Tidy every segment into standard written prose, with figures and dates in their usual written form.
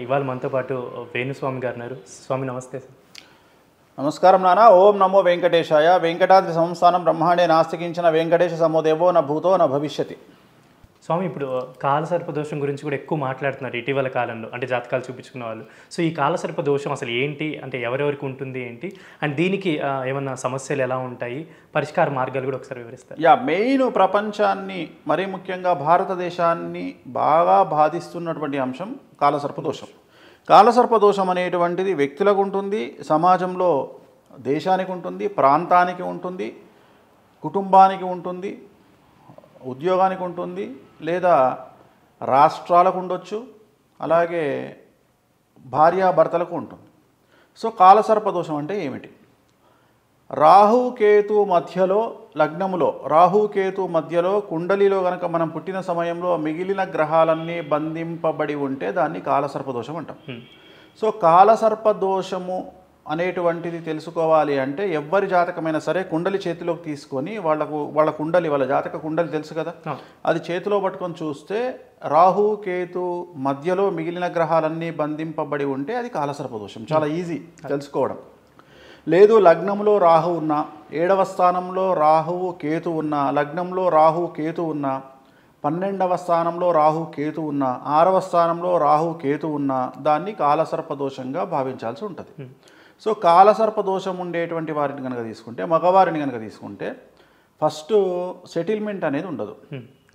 ఇవాళ మనతో పాటు వేణుస్వామి గారు ఉన్నారు. స్వామి నమస్తే సార్. నమస్కారం నాన్న. ఓం నమో వెంకటేశాయ. వెంకటాద్రి సంస్థానం బ్రహ్మాండే నాస్తికించిన వెంకటేశ సమోదేవో నా భూతో నా భవిష్యతి. స్వామి, ఇప్పుడు కాలసర్ప దోషం గురించి కూడా ఎక్కువ మాట్లాడుతున్నారు ఇటీవల కాలంలో, అంటే జాతకాలు చూపించుకున్న వాళ్ళు. సో ఈ కాలసర్ప దోషం అసలు ఏంటి, అంటే ఎవరెవరికి ఉంటుంది ఏంటి, అండ్ దీనికి ఏమన్నా సమస్యలు ఎలా ఉంటాయి, పరిష్కార మార్గాలు కూడా ఒకసారి వివరిస్తారు. మెయిన్ ప్రపంచాన్ని మరీ ముఖ్యంగా భారతదేశాన్ని బాగా బాధిస్తున్నటువంటి అంశం కాలసర్ప దోషం. కాలసర్ప దోషం అనేటువంటిది వ్యక్తులకు ఉంటుంది, సమాజంలో దేశానికి ఉంటుంది, ప్రాంతానికి ఉంటుంది, కుటుంబానికి ఉంటుంది, ఉద్యోగానికి ఉంటుంది, లేదా రాష్ట్రాలకు ఉండొచ్చు, అలాగే భార్యాభర్తలకు ఉంటుంది. సో కాలసర్ప దోషం అంటే ఏమిటి? రాహుకేతు మధ్యలో, లగ్నములో రాహుకేతు మధ్యలో కుండలిలో కనుక మనం పుట్టిన సమయంలో మిగిలిన గ్రహాలన్నీ బంధింపబడి ఉంటే దాన్ని కాలసర్ప దోషం అంటాం. సో కాలసర్ప దోషము అనేటువంటిది తెలుసుకోవాలి అంటే ఎవ్వరి జాతకమైనా సరే కుండలి చేతిలోకి తీసుకొని వాళ్ళ కుండలి, వాళ్ళ జాతక కుండలి తెలుసు కదా, అది చేతిలో పట్టుకొని చూస్తే రాహు కేతు మధ్యలో మిగిలిన గ్రహాలన్నీ బంధింపబడి ఉంటే అది కాలసర్ప దోషం. చాలా ఈజీ తెలుసుకోవడం. లేదు లగ్నంలో రాహు ఉన్నా, 7వ స్థానంలో రాహువు కేతు ఉన్నా, లగ్నంలో రాహు కేతు ఉన్నా, 12వ స్థానంలో రాహు కేతు ఉన్నా, 6వ స్థానంలో రాహు కేతు ఉన్నా దాన్ని కాలసర్ప దోషంగా భావించాల్సి ఉంటుంది. సో కాలసర్ప దోషం ఉండేటువంటి వారిని కనుక తీసుకుంటే, మగవారిని కనుక తీసుకుంటే ఫస్ట్ సెటిల్మెంట్ అనేది ఉండదు,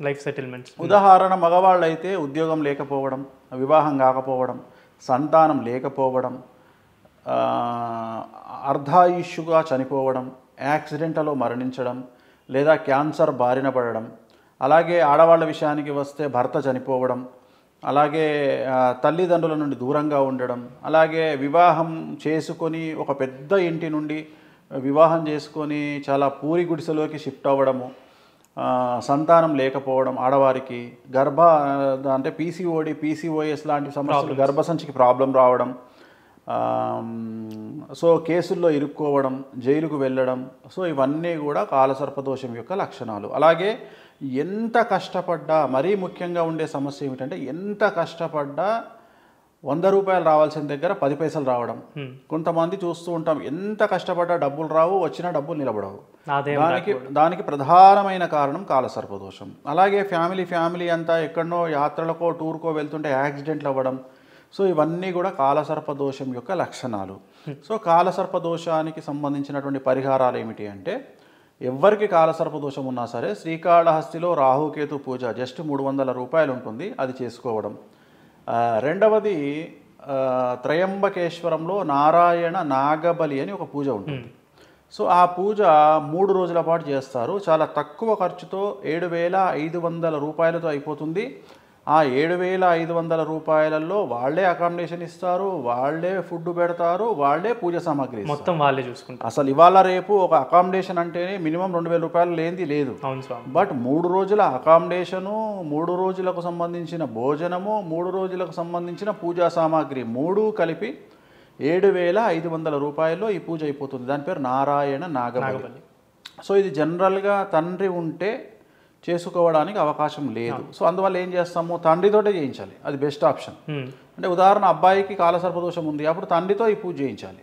లైఫ్ సెటిల్మెంట్స్. ఉదాహరణ మగవాళ్ళు అయితే ఉద్యోగం లేకపోవడం, వివాహం కాకపోవడం, సంతానం లేకపోవడం, అర్ధాయుష్యుగా చనిపోవడం, యాక్సిడెంట్లో మరణించడం, లేదా క్యాన్సర్ బారిన పడడం. అలాగే ఆడవాళ్ళ విషయానికి వస్తే భర్త చనిపోవడం, అలాగే తల్లిదండ్రుల నుండి దూరంగా ఉండడం, అలాగే వివాహం చేసుకొని ఒక పెద్ద ఇంటి నుండి వివాహం చేసుకొని చాలా పూరి గుడిసెలోకి షిఫ్ట్ అవ్వడము, సంతానం లేకపోవడం, ఆడవారికి అంటే పీసీఓఎస్ లాంటి సమస్యలు, గర్భసంచికి ప్రాబ్లం రావడం, సో కేసుల్లో ఇరుక్కోవడం, జైలుకు వెళ్ళడం. సో ఇవన్నీ కూడా కాలసర్పదోషం యొక్క లక్షణాలు. అలాగే ఎంత కష్టపడ్డా, మరీ ముఖ్యంగా ఉండే సమస్య ఏమిటంటే ఎంత కష్టపడ్డా 100 రూపాయలు రావాల్సిన దగ్గర 10 పైసలు రావడం. కొంతమంది చూస్తూ ఉంటాం, ఎంత కష్టపడ్డా డబ్బులు రావు, వచ్చినా డబ్బులు నిలబడవు. దానికి ప్రధానమైన కారణం కాలసర్పదోషం. అలాగే ఫ్యామిలీ అంతా ఎక్కడనో యాత్రలకో టూర్కో వెళ్తుంటే యాక్సిడెంట్లు అవ్వడం. సో ఇవన్నీ కూడా కాలసర్పదోషం యొక్క లక్షణాలు. సో కాలసర్పదోషానికి సంబంధించినటువంటి పరిహారాలు ఏమిటి అంటే, ఎవరికి కాలసర్పదోషం ఉన్నా సరే శ్రీకాళహస్తిలో రాహుకేతు పూజ జస్ట్ 300 రూపాయలు ఉంటుంది, అది చేసుకోవడం. రెండవది త్రయంబకేశ్వరంలో నారాయణ నాగబలి అని ఒక పూజ ఉంటుంది. సో ఆ పూజ 3 రోజుల పాటు చేస్తారు. చాలా తక్కువ ఖర్చుతో 7,500 రూపాయలతో అయిపోతుంది. ఆ 7,500 రూపాయలలో వాళ్ళే అకామిడేషన్ ఇస్తారు, వాళ్ళే ఫుడ్ పెడతారు, వాళ్ళే పూజ సామాగ్రి మొత్తం వాళ్ళే చూసుకుంటారు. అసలు ఇవాళ రేపు ఒక అకామిడేషన్ అంటేనే మినిమం 2,000 రూపాయలు లేనిది లేదు. బట్ 3 రోజుల అకామిడేషను, 3 రోజులకు సంబంధించిన భోజనము, 3 రోజులకు సంబంధించిన పూజా సామాగ్రి 3 కలిపి 7,500 రూపాయల్లో ఈ పూజ అయిపోతుంది. దాని పేరు నారాయణ నాగబలి. సో ఇది జనరల్గా తండ్రి ఉంటే చేసుకోవడానికి అవకాశం లేదు. సో అందువల్ల ఏం చేస్తాము, తండ్రితోటే చేయించాలి, అది బెస్ట్ ఆప్షన్. అంటే ఉదాహరణ అబ్బాయికి కాలసర్పదోషం ఉంది, అప్పుడు తండ్రితో ఈ పూజ చేయించాలి,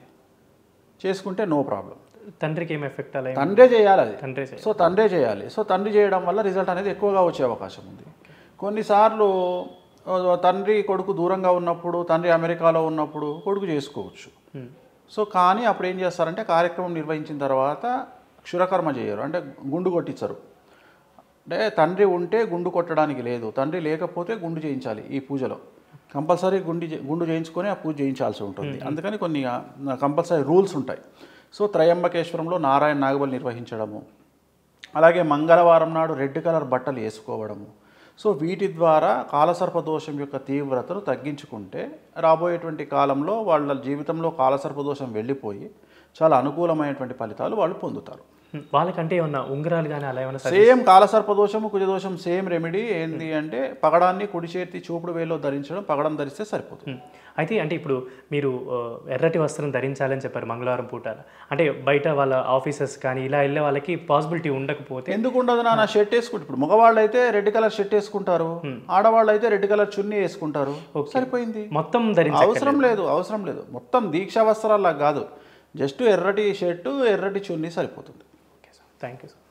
చేసుకుంటే నో ప్రాబ్లం. తండ్రికి ఏం ఎఫెక్ట్ అలా? తండ్రే చేయాలి అది. సో తండ్రే చేయాలి. సో తండ్రి చేయడం వల్ల రిజల్ట్ అనేది ఎక్కువగా వచ్చే అవకాశం ఉంది. కొన్నిసార్లు తండ్రి కొడుకు దూరంగా ఉన్నప్పుడు, తండ్రి అమెరికాలో ఉన్నప్పుడు కొడుకు చేసుకోవచ్చు. సో కానీ అప్పుడు ఏం చేస్తారంటే, కార్యక్రమం నిర్వహించిన తర్వాత క్షురకర్మ చేయరు, అంటే గుండు కొట్టించరు. అంటే తండ్రి ఉంటే గుండు కొట్టడానికి లేదు, తండ్రి లేకపోతే గుండు చేయించాలి. ఈ పూజలో కంపల్సరీ గుండు చేయించుకొని ఆ పూజ చేయించాల్సి ఉంటుంది. అందుకని కొన్ని కంపల్సరీ రూల్స్ ఉంటాయి. సో త్రయంబకేశ్వరంలో నారాయణ నాగబలి నిర్వహించడము, అలాగే మంగళవారం నాడు రెడ్ కలర్ బట్టలు వేసుకోవడము. సో వీటి ద్వారా కాలసర్పదోషం యొక్క తీవ్రతను తగ్గించుకుంటే రాబోయేటువంటి కాలంలో వాళ్ళ జీవితంలో కాలసర్పదోషం వెళ్ళిపోయి చాలా అనుకూలమైనటువంటి ఫలితాలు వాళ్ళు పొందుతారు. వాళ్ళకంటే ఏమన్నా ఉంగరాలు కానీ అలా ఏమైనా సేమ్ కాలసర్పదోషము కుజదోషం సేమ్ రెమెడీ ఏంటి అంటే పగడాన్ని కుడి చేతి చూపుడు వేలో ధరించడం, పగడం ధరిస్తే సరిపోతుంది. అయితే అంటే ఇప్పుడు మీరు ఎర్రటి వస్త్రం ధరించాలని చెప్పారు మంగళవారం పూట. అంటే బయట వాళ్ళ ఆఫీసర్స్ కానీ ఇలా వెళ్ళే వాళ్ళకి పాసిబిలిటీ ఉండకపోతే ఎందుకు ఉండదు నా షర్ట్ వేసుకుంటే, ఇప్పుడు మగవాళ్ళు అయితే రెడ్ కలర్ షర్ట్ వేసుకుంటారు, ఆడవాళ్ళు అయితే రెడ్ కలర్ చున్నీ వేసుకుంటారు, సరిపోయింది. మొత్తం అవసరం లేదు మొత్తం దీక్షా వస్త్రాల్లా కాదు, జస్ట్ ఎర్రటి షర్టు ఎర్రటి చున్నీ సరిపోతుంది. Thank you sir.